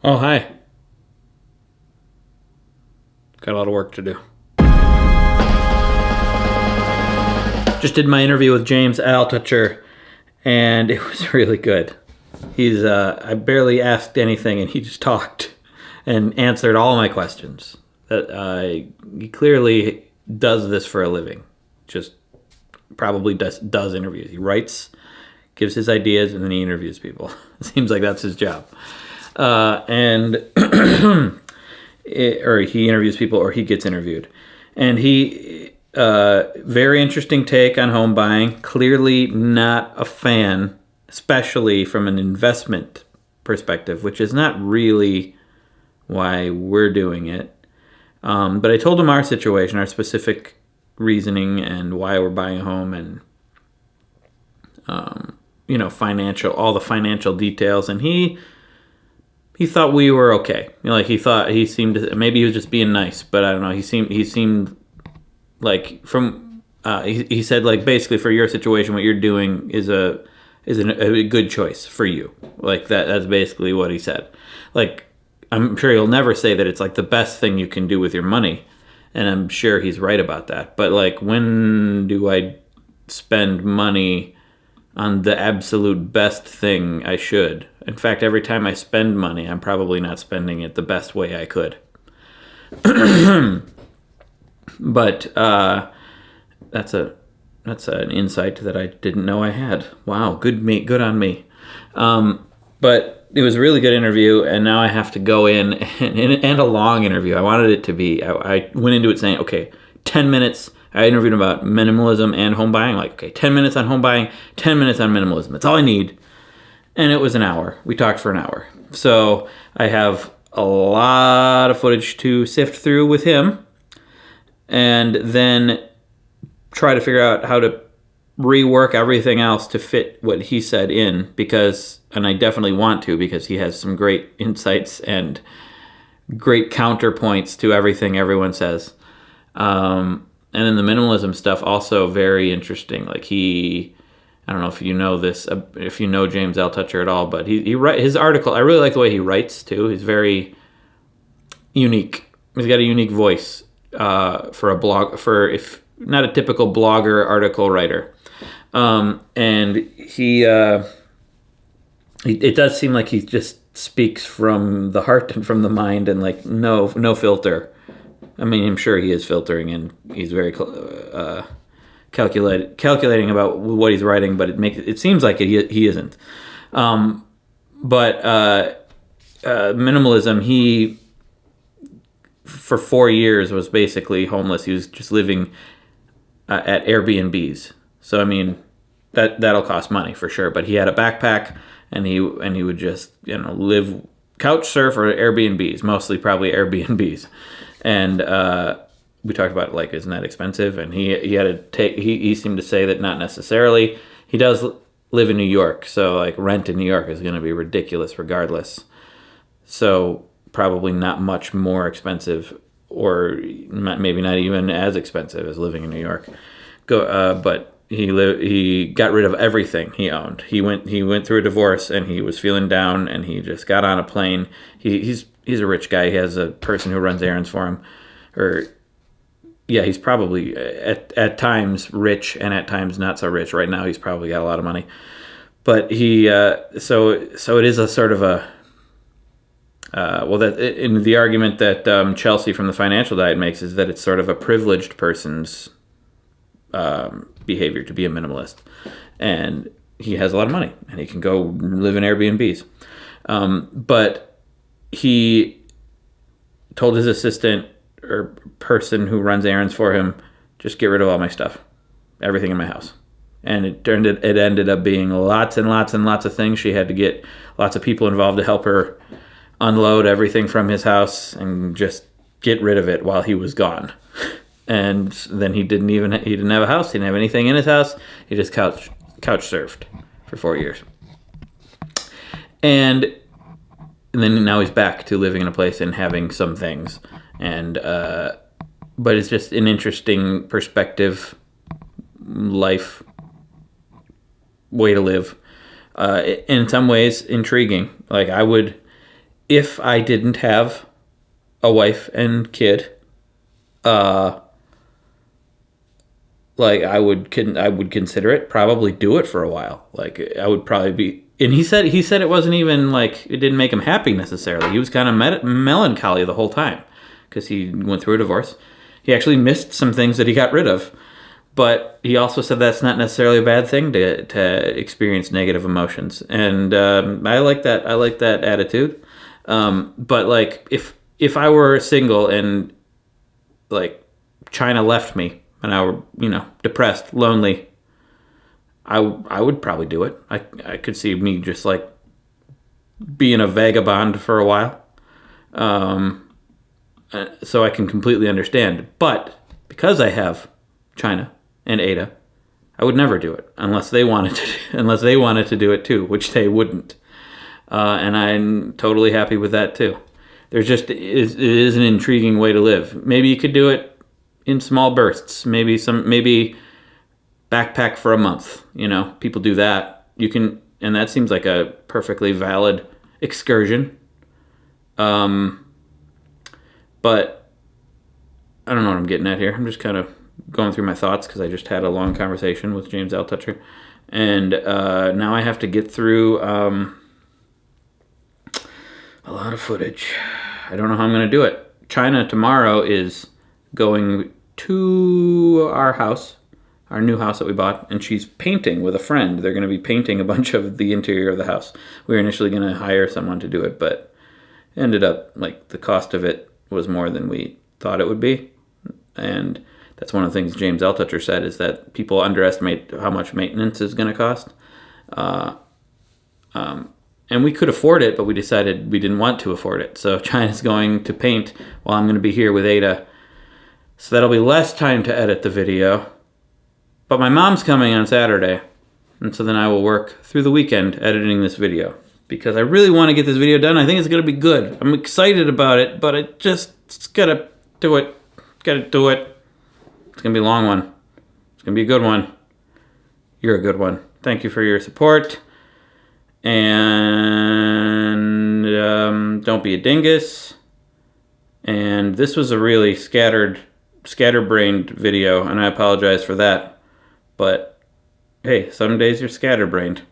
Oh, hi. Got a lot of work to do. Just did my interview with James Altucher, and it was really good. I barely asked anything, and he just talked and answered all my questions. He clearly does this for a living. Just probably does interviews. He writes, gives his ideas, and then he interviews people. It seems like that's his job. And or he interviews people, or he gets interviewed. And very interesting take on home buying. Clearly not a fan, especially from an investment perspective, which is not really why we're doing it. But I told him our situation, our specific reasoning, and why we're buying a home, and all the financial details. And he thought we were okay. He seemed to, maybe he was just being nice, but I don't know. He seemed like he said, like, basically for your situation, what you're doing is a good choice for you. Like that's basically what he said. Like, I'm sure he'll never say that it's like the best thing you can do with your money, and I'm sure he's right about that. But like, when do I spend money on the absolute best thing I should? In fact, every time I spend money, I'm probably not spending it the best way I could. But that's an insight that I didn't know I had. Wow, good on me. But it was a really good interview, and now I have to go in and a long interview. I wanted it to be. I went into it saying, okay, 10 minutes. I interviewed him about minimalism and home buying. Like, okay, 10 minutes on home buying, 10 minutes on minimalism. That's all I need. And it was an hour. We talked for an hour. So I have a lot of footage to sift through with him, and then try to figure out how to rework everything else to fit what he said in, and I definitely want to, because he has some great insights and great counterpoints to everything everyone says. And then the minimalism stuff, also very interesting. Like, I don't know if you know this, if you know James Altucher at all, but he write his article. I really like the way he writes too. He's very unique. He's got a unique voice for a blog, if not a typical blogger article writer. And it does seem like he just speaks from the heart and from the mind, and like no filter. I mean, I'm sure he is filtering, and he's very calculating about what he's writing, but it seems like he isn't. But minimalism, he for 4 years was basically homeless. He was just living at Airbnbs. So I mean, that'll cost money for sure. But he had a backpack, and he would just live couch surf or Airbnbs, mostly probably Airbnbs. And we talked about, like, isn't that expensive? And he had to take. He seemed to say that not necessarily. He does live in New York, so like rent in New York is going to be ridiculous regardless. So probably not much more expensive, or maybe not even as expensive as living in New York. But he got rid of everything he owned. He went through a divorce, and he was feeling down, and he just got on a plane. He's a rich guy. He has a person who runs errands for him, he's probably at times rich and at times not so rich. Right now, he's probably got a lot of money, but so it is a sort of a that in the argument that Chelsea from the Financial Diet makes is that it's sort of a privileged person's behavior to be a minimalist, and he has a lot of money and he can go live in Airbnbs, but he told his assistant or person who runs errands for him, just get rid of all my stuff, everything in my house. And it ended up being lots and lots and lots of things. She had to get lots of people involved to help her unload everything from his house and just get rid of it while he was gone. And then he didn't have a house. He didn't have anything in his house. He just couch surfed for 4 years. And then now he's back to living in a place and having some things. And but it's just an interesting perspective, life way to live. In some ways intriguing. Like, if I didn't have a wife and kid, like I would consider it, probably do it for a while. Like I would probably be. And he said it wasn't even like it didn't make him happy necessarily. He was kind of melancholy the whole time because he went through a divorce. He actually missed some things that he got rid of, but he also said that's not necessarily a bad thing to experience negative emotions. And I like that. I like that attitude. But like if I were single and like China left me and I were depressed, lonely, I would probably do it. I could see me just like being a vagabond for a while. So I can completely understand. But because I have China and Ada, I would never do it unless they wanted to do it too, which they wouldn't. And I'm totally happy with that too. It is an intriguing way to live. Maybe you could do it in small bursts. Maybe backpack for a month. People do that. You can, and that seems like a perfectly valid excursion. But I don't know what I'm getting at here. I'm just kind of going through my thoughts because I just had a long conversation with James Altucher, and now I have to get through a lot of footage. I don't know how I'm going to do it. China tomorrow is going to our house, our new house that we bought, and she's painting with a friend. They're going to be painting a bunch of the interior of the house. We were initially going to hire someone to do it, but ended up like the cost of it was more than we thought it would be. And that's one of the things James Altucher said, is that people underestimate how much maintenance is going to cost. And we could afford it, but we decided we didn't want to afford it. So China's going to paint while I'm going to be here with Ada. So that'll be less time to edit the video. But my mom's coming on Saturday. And so then I will work through the weekend editing this video, because I really want to get this video done. I think it's going to be good. I'm excited about it, but it's got to do it. Got to do it. It's going to be a long one. It's going to be a good one. You're a good one. Thank you for your support. And don't be a dingus. And this was a really scatterbrained video, and I apologize for that. But hey, some days you're scatterbrained.